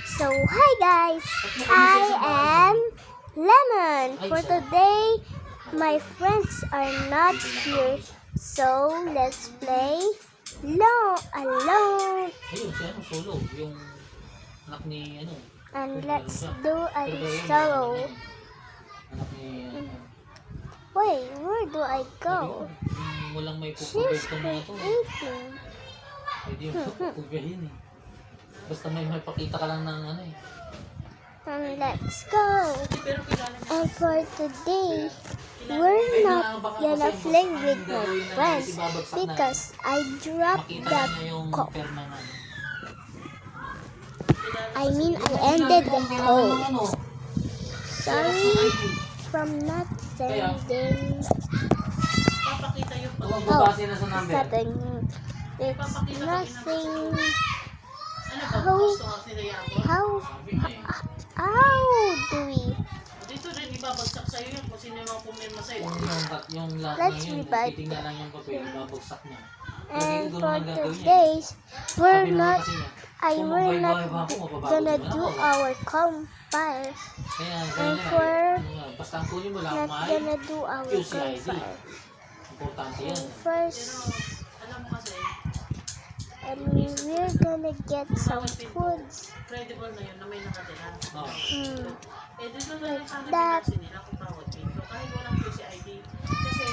So, hi guys! I am Lemon. For today, my friends are not here. So, let's play alone. Ayun, si ano, solo. Yung anak ni ano. And let's do a solo. Anak ni Wait, where do I go? walang may She's pupugay itong mga to. creating. Pwede yung pupugayin eh. Basta may pakita ka lang ng ano eh. And let's go. And for today, we're not gonna play with my friends because I dropped Makita the niya yung code. perma na. I ended the code. Ano? Sorry from not sending. Papakita yung Huwag Oh, babase na sa number. nothing. It's nothing. ano ba gusto nga sila Yabo? How do we? Dito rin ibabagsak sa'yo yan kung sino yung mga pumirma sa'yo. Yung lahat Let's na yun, revive. titingnan lang yung papel, babagsak niya. And for today's, we're not gonna do our compile. And for basta ang kunin mo lang, not gonna do our QCID. compile. Importante And yan. first, Alam mo kasi, and we're gonna get some foods. credible na yun na may nakatira. Oh. Eh dito na rin sana That- pinansin nila kung bawat video. Kahit walang QCID. Kasi,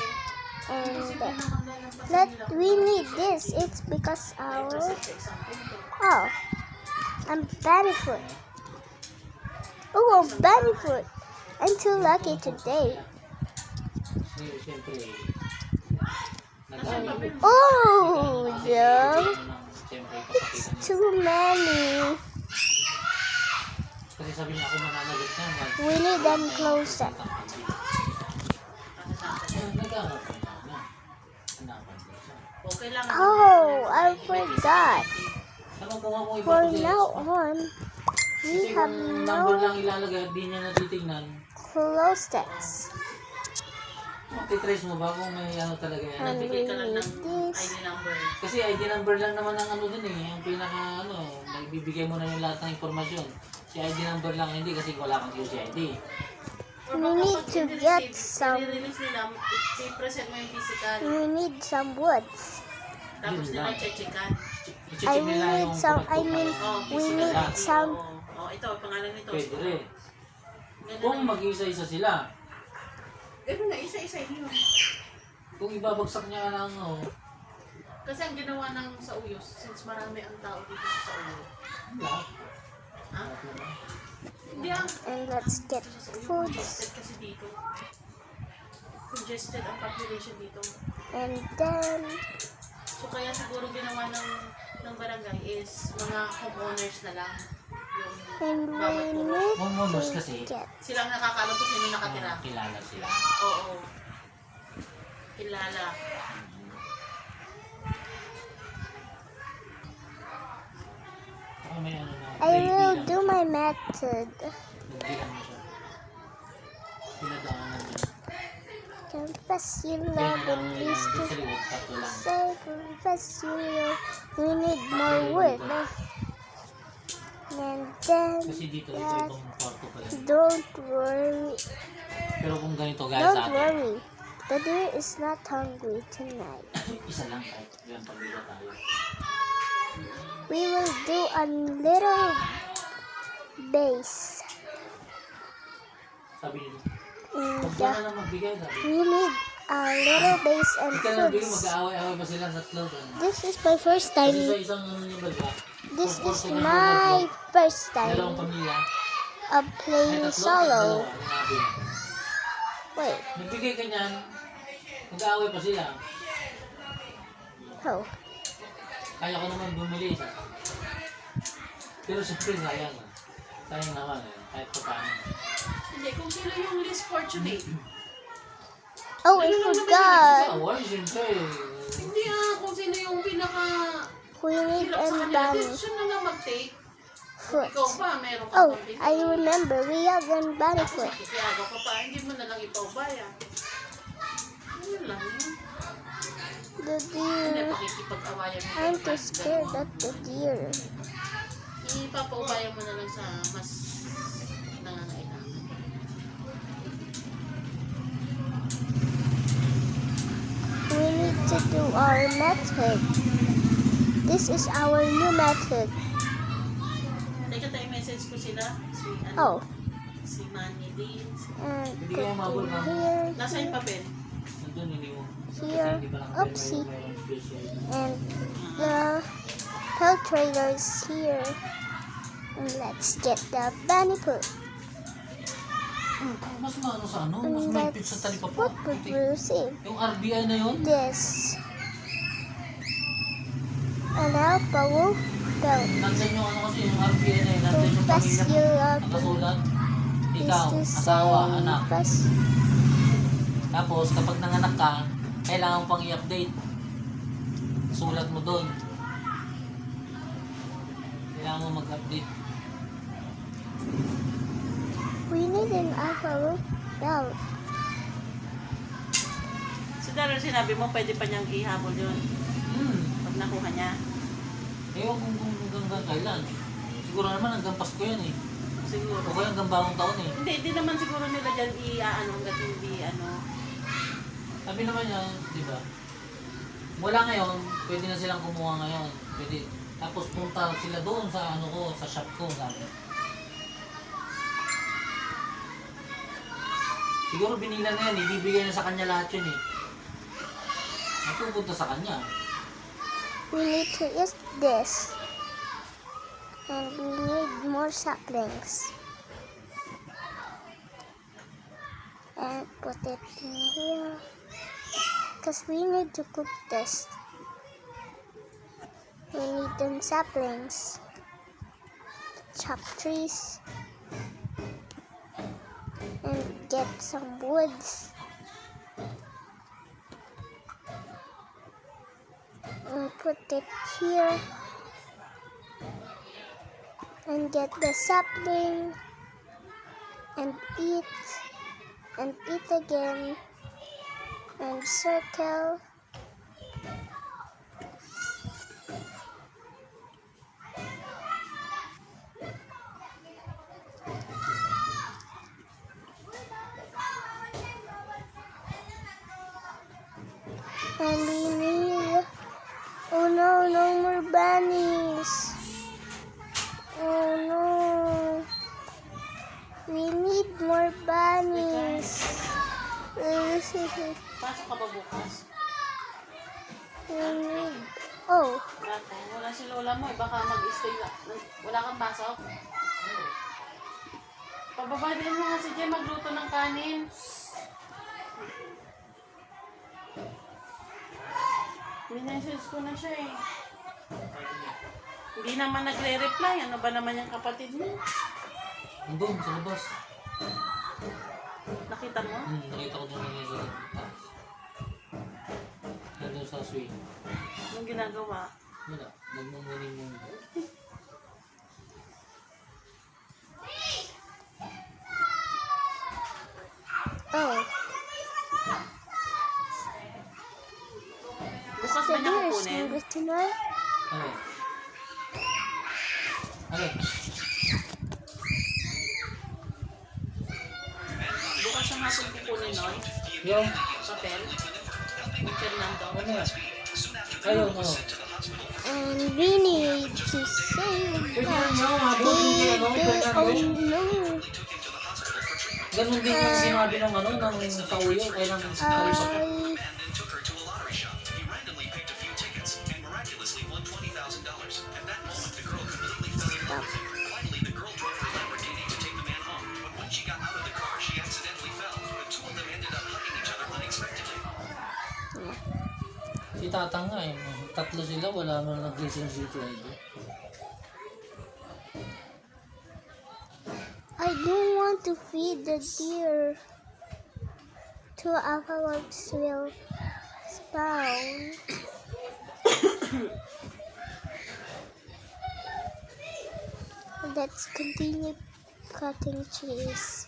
And naman lalampas let nila we need this. It's because our sa example ito. oh, I'm barefoot. Oh, I'm barefoot. I'm too lucky today. Siyempre, Oh, yeah. Siyempre, It's too many. kasi sabi niya ako mananagot na. We need them closer. Nagkaroon ko na. Hanapan ko siya. O kailangan Oh, I forgot. Saka kung ako iba For ko now on, we kasi have kung number no lang ilalagay at di niya natitignan, close text. matitrace mo ba kung may ano talaga yan? And we bigay ka lang need ng this. ID number. Kasi ID number lang naman ang ano dun eh, yung pinaka ano, nagbibigay mo na yung lahat ng informasyon. Si ID number lang hindi kasi wala kang UCID. Or We baka need pag to get some. i-release nila, i-present mo yung physical. We need some woods. Tapos Yun nila lang. check-checkan. I need some. I mean, we need some. Oh, ito, pangalan nito. Pwede rin. Ganun Kung lang. mag-isa-isa sila, Na, isa-isa yun. kung ibabagsak niya ng ano, Kasi ang ginawa ng sa Uyos, since marami ang tao dito sa Uyos. lahat. Ha? Hindi ang And let's get foods. congested kasi dito. Congested ang population dito. And then So kaya siguro ginawa ng barangay is mga homeowners na lang. and Yung we bawat puro. need Homeowners to kasi, get. Silang nakakalam kung sino nakatira. kilala sila. Oo. Kilala. Baka may ano na, I will do my method. nagbilang mo siya. Pinadaanan niya. Confess you Kaya love na lang and yung least to sa likod, tatlo lang. say. Confess you love. We need more wood. And then Kasi dito, ito that. ibang kwarto pa rin. Don't worry. Pero kung ganito guys sa Don't atin, worry. The deer is not hungry tonight. isa lang kahit yan pagbiga tayo. We will do a little base. Sabi nila, And huwag ka na lang magbigay. Sabi, we need a little base and hindi ka na nagbigay, foods. mag-aaway-aaway pa sila sa tatlo. This is my first Kasi time. sa isang ano yung baga, This is my first dalawang time pamilya, of may playing tatlo, solo. dalawa, ang nabi. Wait, Nagbigay ka niyan, mag-aaway pa sila. oh. Kaya ko naman bumili isa. Pero siyempre sayang. Sayang naman eh, kahit pa paano. Hindi, kung sino yung least fortunate. Oh, I Sa forgot. away, siyempre. Hindi kung sino yung pinaka Queen hirap sa and kanila. Bunny Decision na lang mag-take. foot. Ikaw ba, meron ka Oh, pang I remember. We have a bunny Tapos foot. nakikiagaw ka pa, hindi mo na lang ipaubaya. Yun lang yun. The Hindi, deer. pakikipag-awayan mo. I'm too scared of the deer. Ipapaubayan mo na lang sa mas nangangailangan. We need to do our method. This is our new method. Teka tayo, message ko sila. Si, Oh, si Manny Dean. and Hindi put kaya mabul in ka. here, Nasa yung papel? Nandun, hindi mo. Here. Kasi hindi pa lang Oopsie. mayroong special. and the filtrator is here. And let's get the bunny poo. Mas maano sa ano? Mas And mahigpit sa that's talipapa. what we're using. Yung RBI na yun? This. And now, power belt. Nandun yung ano kasi, yung RBI na yun. Nandun yung Press pamilya mo. your Nakasulat. is Ikaw, to asawa, say, anak. press. Tapos, kapag nanganak ka, kailangan mo pang i-update. Sulat mo doon. Kailangan mo mag-update. We need an power belt. Si Daryl, sinabi mo, pwede pa niyang ihabol yun pag nakuha niya. Ewan kung hanggang kailan. Siguro naman hanggang Pasko yan eh. Siguro. O kaya hanggang bagong taon eh. Hindi naman siguro nila dyan hanggat hindi Sabi naman niya, di ba? Mula ngayon, pwede na silang kumuha ngayon. Pwede. Tapos punta sila doon sa ano ko, sa shop ko. Sabi. Siguro binila na yan, ibibigay na sa kanya lahat yun eh. Napupunta sa kanya. We need to use this. And we need more saplings. And put it in here. Because we need to cook this. We need them saplings. Chop trees. And get some woods. And put it here. And get the sapling. And eat. And eat again. And circle. And we need, oh no, no more bunnies. Oh no. We need more bunnies. pasok ka ba bukas? We need, oh, Dati, wala si lola mo eh. Baka mag-stay ka. Wala kang pasok? Pababadin mo nga si Jem magluto ng kanin. Minessage ko na siya eh. Hindi naman nagre-reply. Ano ba naman yung kapatid mo? Nandun, sa labas. Nakita mo? Nakita ko doon yung sa taas. Nandun sa suite. Anong ginagawa? Wala, nagmumunin mo. oh. Bukas So ba niya there's kukunin? number tonight. Ano? Ano? Bukas ang hapon kukunin nun? Yung, Papel? Ni Fernando? ano yan? Ayun, oh. And we need to save Pwede them. nyo, mabot yung kay ano, Oh Fernando. no. Ganun din yung sinabi ng ano, ng sa uyo, kaya ng talipapa. I took her to a lottery shop. He randomly picked a few tickets and miraculously won $20,000. At that moment, the girl completely fell in love with him. Finally, the girl drove her Lamborghini to take the man home. But when she got out of the car, she accidentally fell. The two of them ended up hugging each other unexpectedly. Si Tatang nga eh, tatlo sila, wala man nag-listen si Tito. I don't want to feed the deer. Two apocalypse will spawn. Let's continue cutting trees.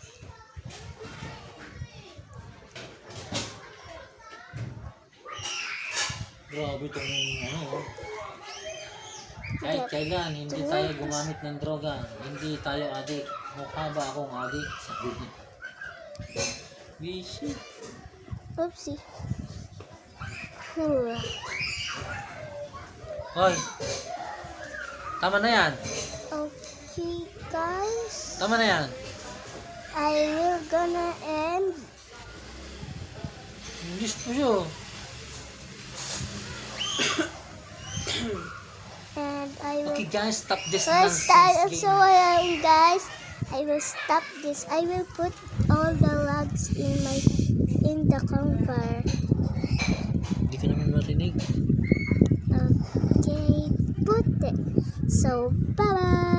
Grabe itong ano, Kahit kailan, hindi tayo gumamit ng droga. Hindi tayo adik. Mukha ba akong adik? Sabi niya. Bishi. Oopsie. Whew. Hoy. Tama na yan. Okay, guys. Tama na yan. I will gonna end. English po siya. And I will Okay guys, stop this first time nonsense so game. guys, I will stop this. I will put all the logs in the campfire. Hindi ka naman marinig. Okay, put it. So bye bye.